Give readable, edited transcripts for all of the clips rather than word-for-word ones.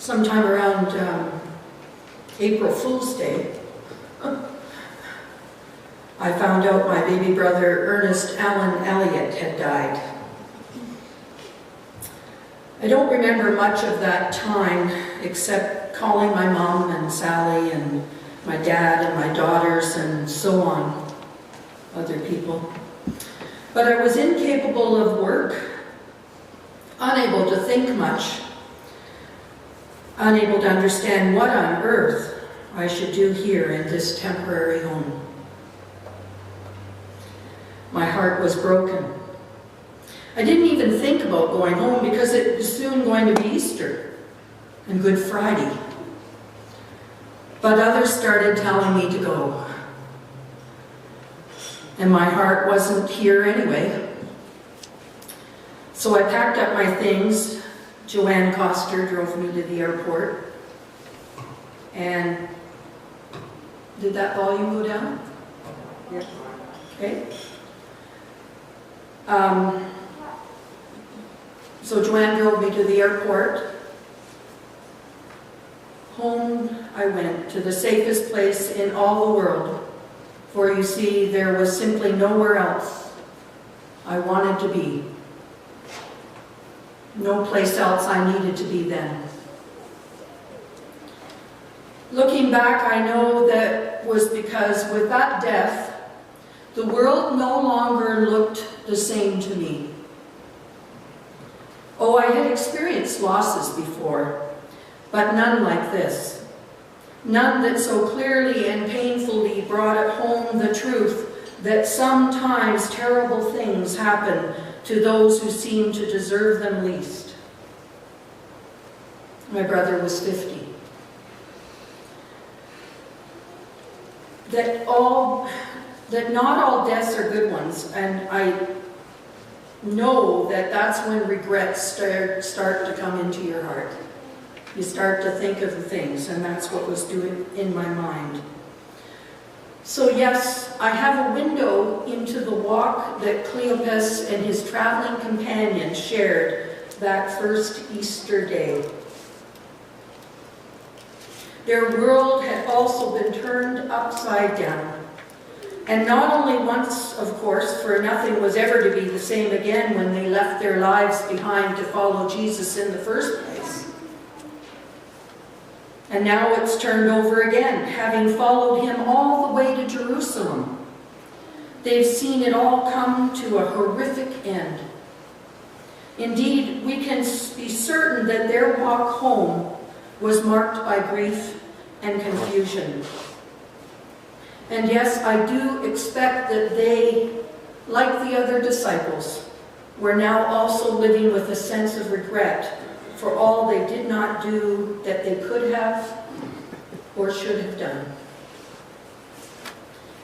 sometime around April Fool's Day, I found out my baby brother Ernest Allen Elliott had died. I don't remember much of that time except calling my mom and Sally and my dad and my daughters and so on, other people. But I was incapable of work, unable to think much, unable to understand what on earth I should do here in this temporary home. My heart was broken. I didn't even think about going home because it was soon going to be Easter and Good Friday. But others started telling me to go. And my heart wasn't here anyway. So I packed up my things. Joanne Coster drove me to the airport. And did that volume go down? Yeah. Okay. So Joanne drove me to the airport. Home I went, to the safest place in all the world. For you see, there was simply nowhere else I wanted to be. No place else I needed to be then. Looking back, I know that was because with that death, the world no longer looked the same to me. Oh, I had experienced losses before, but none like this. None that so clearly and painfully brought at home the truth that sometimes terrible things happen to those who seem to deserve them least. My brother was 50. That not all deaths are good ones, and I know that that's when regrets start to come into your heart. You start to think of the things, and that's what was doing in my mind. So yes, I have a window into the walk that Cleopas and his traveling companion shared that first Easter day. Their world had also been turned upside down. And not only once, of course, for nothing was ever to be the same again when they left their lives behind to follow Jesus in the first place. And now it's turned over again, having followed him all the way to Jerusalem. They've seen it all come to a horrific end. Indeed, we can be certain that their walk home was marked by grief and confusion. And yes, I do expect that they, like the other disciples, were now also living with a sense of regret for all they did not do that they could have or should have done.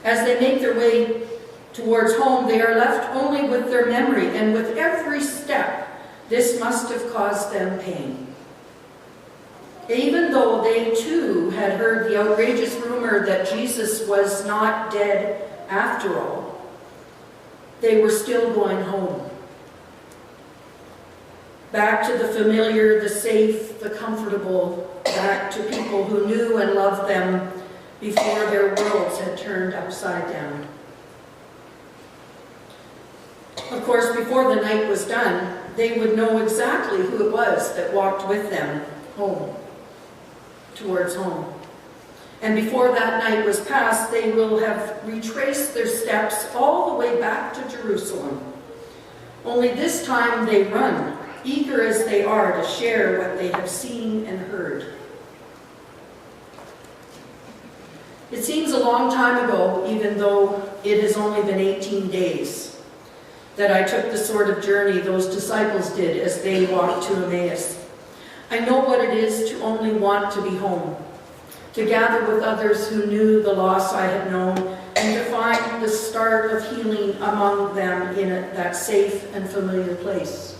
As they make their way towards home, they are left only with their memory, and with every step, this must have caused them pain. Even though they too had heard the outrageous rumor that Jesus was not dead after all, they were still going home. Back to the familiar, the safe, the comfortable, back to people who knew and loved them before their worlds had turned upside down. Of course, before the night was done, they would know exactly who it was that walked with them home, towards home. And before that night was past, they will have retraced their steps all the way back to Jerusalem. Only this time they run, eager as they are to share what they have seen and heard. It seems a long time ago, even though it has only been 18 days, that I took the sort of journey those disciples did as they walked to Emmaus. I know what it is to only want to be home, to gather with others who knew the loss I had known, and to find the start of healing among them in that safe and familiar place.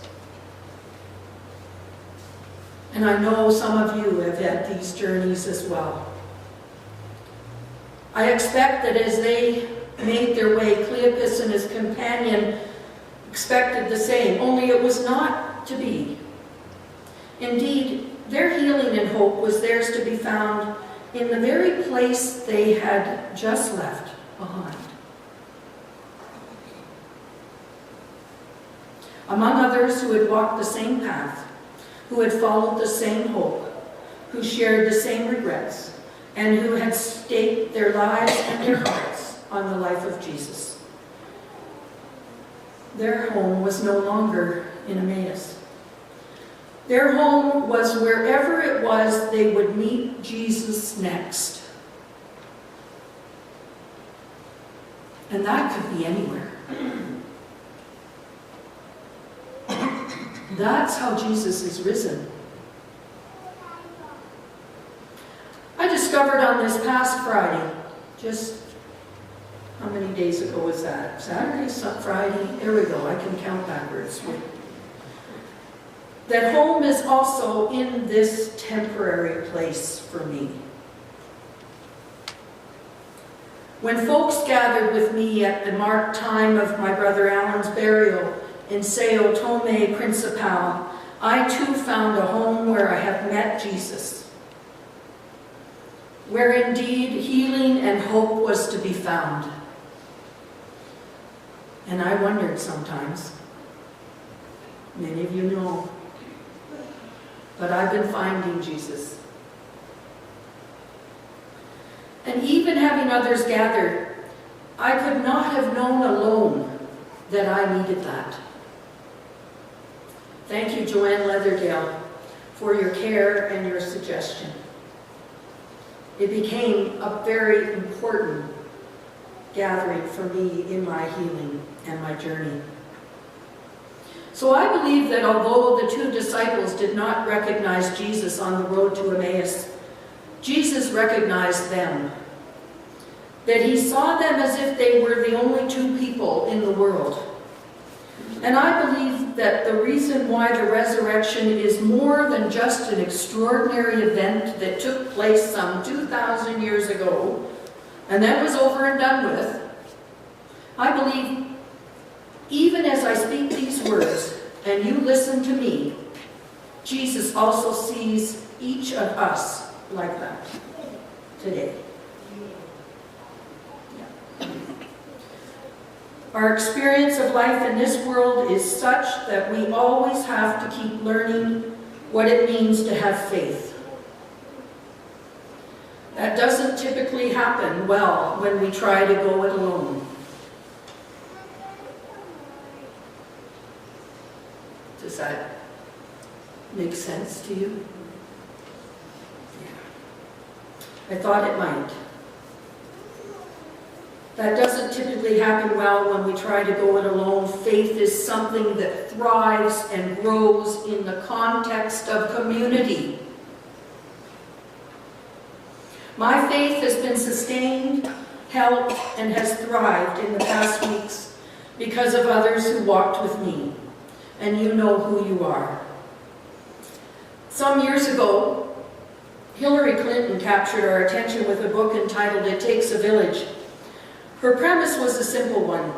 And I know some of you have had these journeys as well. I expect that as they made their way, Cleopas and his companion expected the same, only it was not to be. Indeed, Their healing and hope was theirs to be found in the very place they had just left behind. Among others who had walked the same path, who had followed the same hope, who shared the same regrets, and who had staked their lives and their hearts on the life of Jesus. Their home was no longer in Emmaus. Their home was wherever it was they would meet Jesus next. And that could be anywhere. That's how Jesus is risen. I discovered on this past Friday, just how many days ago was that? Saturday, Friday, there we go, I can count backwards. That home is also in this temporary place for me. When folks gathered with me at the marked time of my brother Alan's burial in Sao Tome Principal, I too found a home where I have met Jesus, where indeed healing and hope was to be found. And I wondered sometimes, many of you know, but I've been finding Jesus. And even having others gathered, I could not have known alone that I needed that. Thank you, Joanne Leatherdale, for your care and your suggestion. It became a very important gathering for me in my healing and my journey. So I believe that although the two disciples did not recognize Jesus on the road to Emmaus, Jesus recognized them. That he saw them as if they were the only two people in the world. And I believe that the reason why the resurrection is more than just an extraordinary event that took place some 2,000 years ago, and then was over and done with, I believe even as I speak these words and you listen to me, Jesus also sees each of us like that today. Our experience of life in this world is such that we always have to keep learning what it means to have faith. That doesn't typically happen well when we try to go it alone. Does that make sense to you? Yeah. I thought it might. That doesn't typically happen well when we try to go it alone. Faith is something that thrives and grows in the context of community. My faith has been sustained, helped, and has thrived in the past weeks because of others who walked with me. And you know who you are. Some years ago, Hillary Clinton captured our attention with a book entitled It Takes a Village. Her premise was a simple one.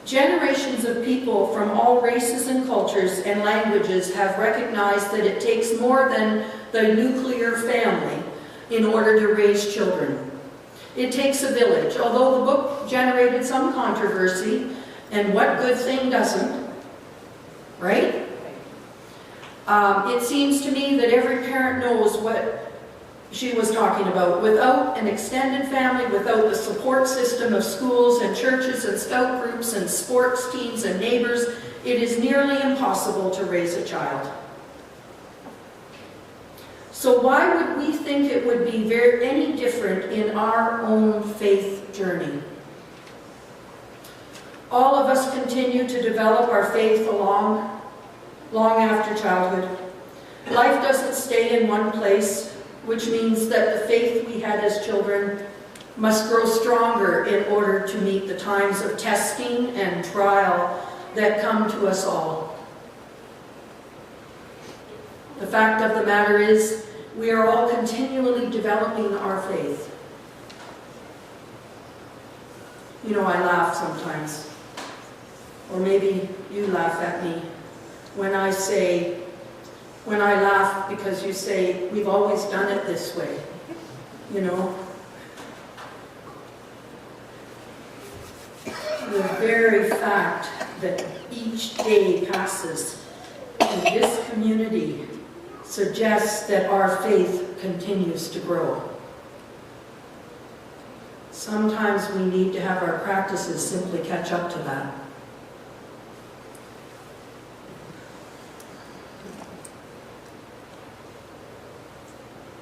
Generations of people from all races and cultures and languages have recognized that it takes more than the nuclear family in order to raise children. It takes a village. Although the book generated some controversy, and what good thing doesn't, right? It seems to me that every parent knows what she was talking about. Without an extended family, without the support system of schools and churches and scout groups and sports teams and neighbors, it is nearly impossible to raise a child. So why would we think it would be any different in our own faith journey? All of us continue to develop our faith long after childhood. Life doesn't stay in one place, which means that the faith we had as children must grow stronger in order to meet the times of testing and trial that come to us all. The fact of the matter is, we are all continually developing our faith. You know, I laugh sometimes, or maybe you laugh at me, when I say, when I laugh because you say, we've always done it this way, you know. The very fact that each day passes in this community suggests that our faith continues to grow. Sometimes we need to have our practices simply catch up to that.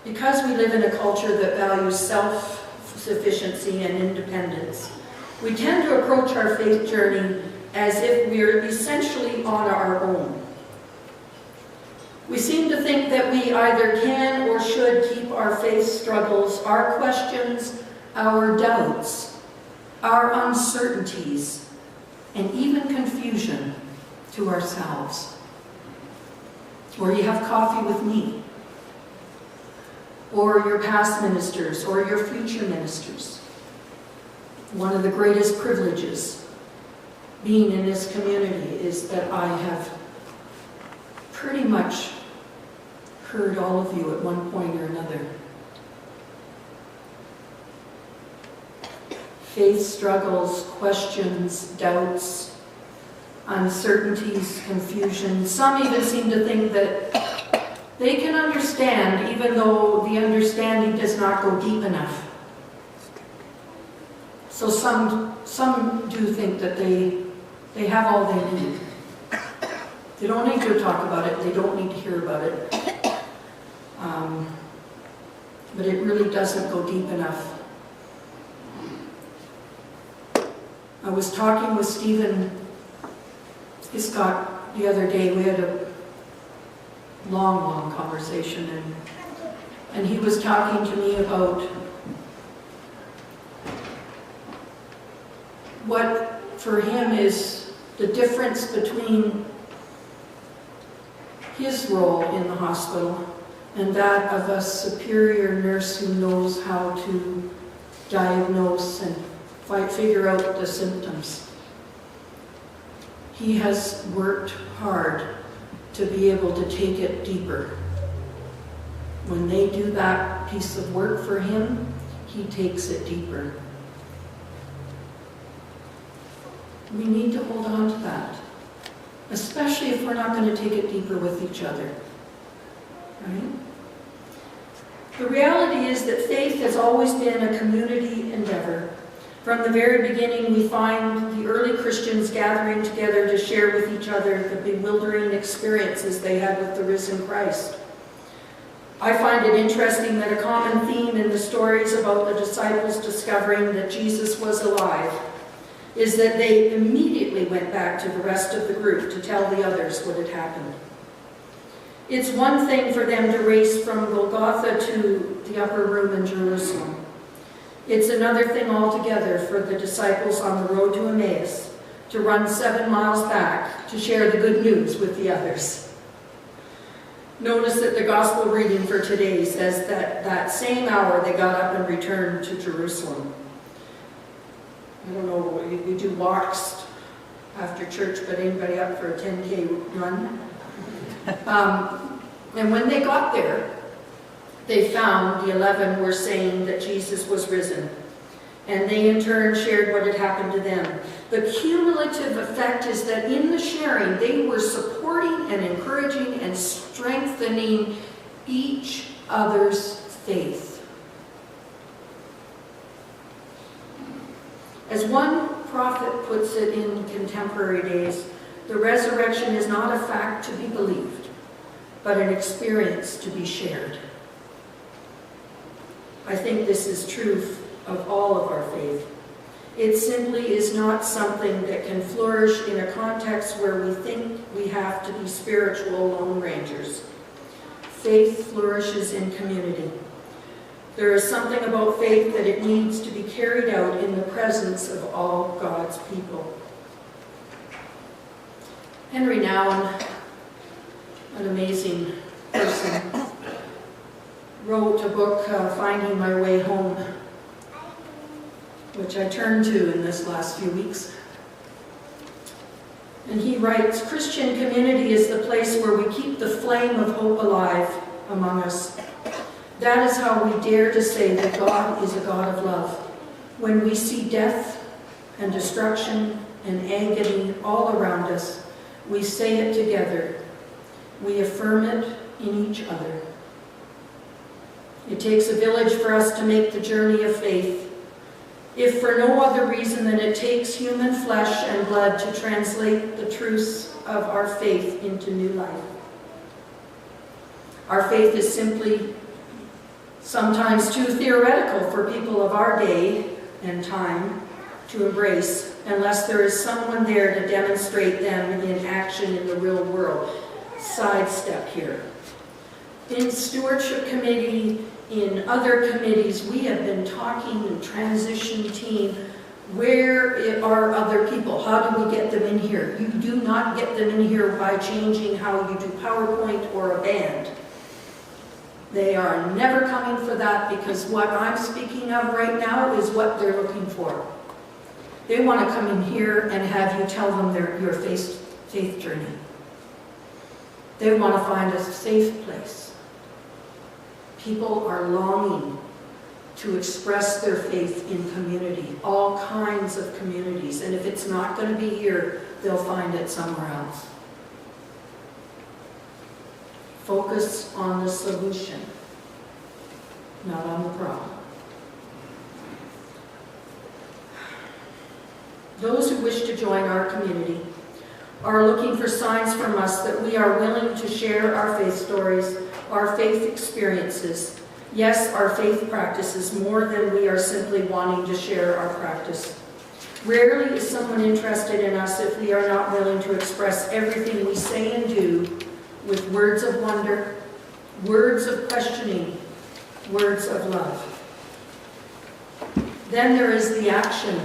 Because we live in a culture that values self-sufficiency and independence, we tend to approach our faith journey as if we're essentially on our own. We seem to think that we either can or should keep our faith struggles, our questions, our doubts, our uncertainties, and even confusion to ourselves. Or you have coffee with me, or your past ministers, or your future ministers. One of the greatest privileges being in this community is that I have pretty much heard all of you at one point or another. Faith struggles, questions, doubts, uncertainties, confusion. Some even seem to think that they can understand, even though the understanding does not go deep enough. So some do think that they have all they need. They don't need to talk about it. They don't need to hear about it. But it really doesn't go deep enough. I was talking with Stephen Hiscott the other day. We had a long conversation, and he was talking to me about what for him is the difference between his role in the hospital and that of a superior nurse who knows how to diagnose and figure out the symptoms. He has worked hard to be able to take it deeper. When they do that piece of work for him, he takes it deeper. We need to hold on to that, especially if we're not going to take it deeper with each other. Right? The reality is that faith has always been a community endeavor. From the very beginning, we find the early Christians gathering together to share with each other the bewildering experiences they had with the risen Christ. I find it interesting that a common theme in the stories about the disciples discovering that Jesus was alive is that they immediately went back to the rest of the group to tell the others what had happened. It's one thing for them to race from Golgotha to the upper room in Jerusalem. It's another thing altogether for the disciples on the road to Emmaus to run 7 miles back to share the good news with the others. Notice that the gospel reading for today says that that same hour they got up and returned to Jerusalem. I don't know, we do walks after church, but anybody up for a 10K run? And when they got there, they found the 11 were saying that Jesus was risen. And they in turn shared what had happened to them. The cumulative effect is that in the sharing, they were supporting and encouraging and strengthening each other's faith. As one prophet puts it in contemporary days, the resurrection is not a fact to be believed, but an experience to be shared. I think this is true of all of our faith. It simply is not something that can flourish in a context where we think we have to be spiritual lone rangers. Faith flourishes in community. There is something about faith that it needs to be carried out in the presence of all God's people. Henry Nouwen, an amazing person, wrote a book, Finding My Way Home, which I turned to in this last few weeks. And And he writes, Christian community is the place where we keep the flame of hope alive among us. That is how we dare to say that God is a God of love. When we see death and destruction and agony all around us, we say it together. We affirm it in each other. It takes a village for us to make the journey of faith, if for no other reason than it takes human flesh and blood to translate the truths of our faith into new life. Our faith is simply sometimes too theoretical for people of our day and time to embrace unless there is someone there to demonstrate them in action in the real world. Sidestep here. In stewardship committee, in other committees, we have been talking in transition team, where are other people? How do we get them in here? You do not get them in here by changing how you do PowerPoint or a band. They are never coming for that, because what I'm speaking of right now is what they're looking for. They want to come in here and have you tell them your faith journey. They want to find a safe place. People are longing to express their faith in community, all kinds of communities. And if it's not going to be here, they'll find it somewhere else. Focus on the solution, not on the problem. Those who wish to join our community are looking for signs from us that we are willing to share our faith stories, our faith experiences, yes, our faith practices, more than we are simply wanting to share our practice. Rarely is someone interested in us if we are not willing to express everything we say and do with words of wonder, words of questioning, words of love. Then there is the action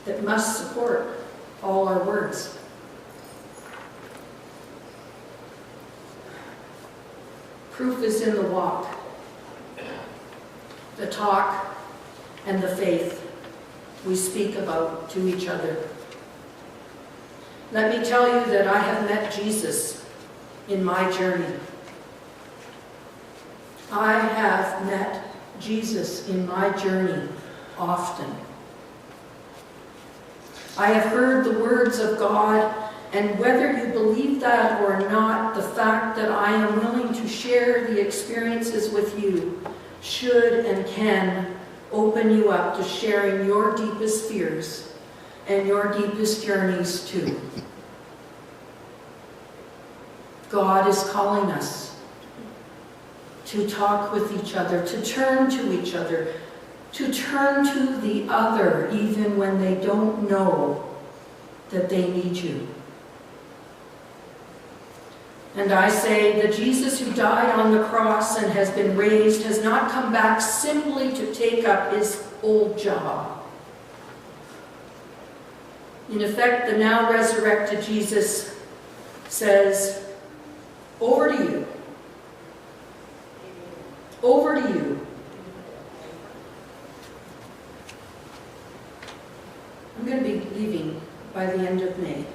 that must support all our words. Proof is in the walk, the talk, and the faith we speak about to each other. Let me tell you that I have met Jesus in my journey. I have met Jesus in my journey often. I have heard the words of God, and whether you believe that or not, the fact that I am willing to share the experiences with you should and can open you up to sharing your deepest fears and your deepest journeys too. God is calling us to talk with each other, to turn to each other, to turn to the other even when they don't know that they need you. And I say that Jesus, who died on the cross and has been raised, has not come back simply to take up his old job. In effect, the now resurrected Jesus says, over to you. Over to you. I'm going to be leaving by the end of May.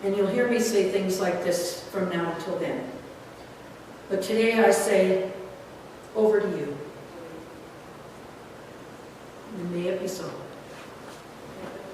And you'll hear me say things like this from now until then. But today I say, over to you. And may it be so.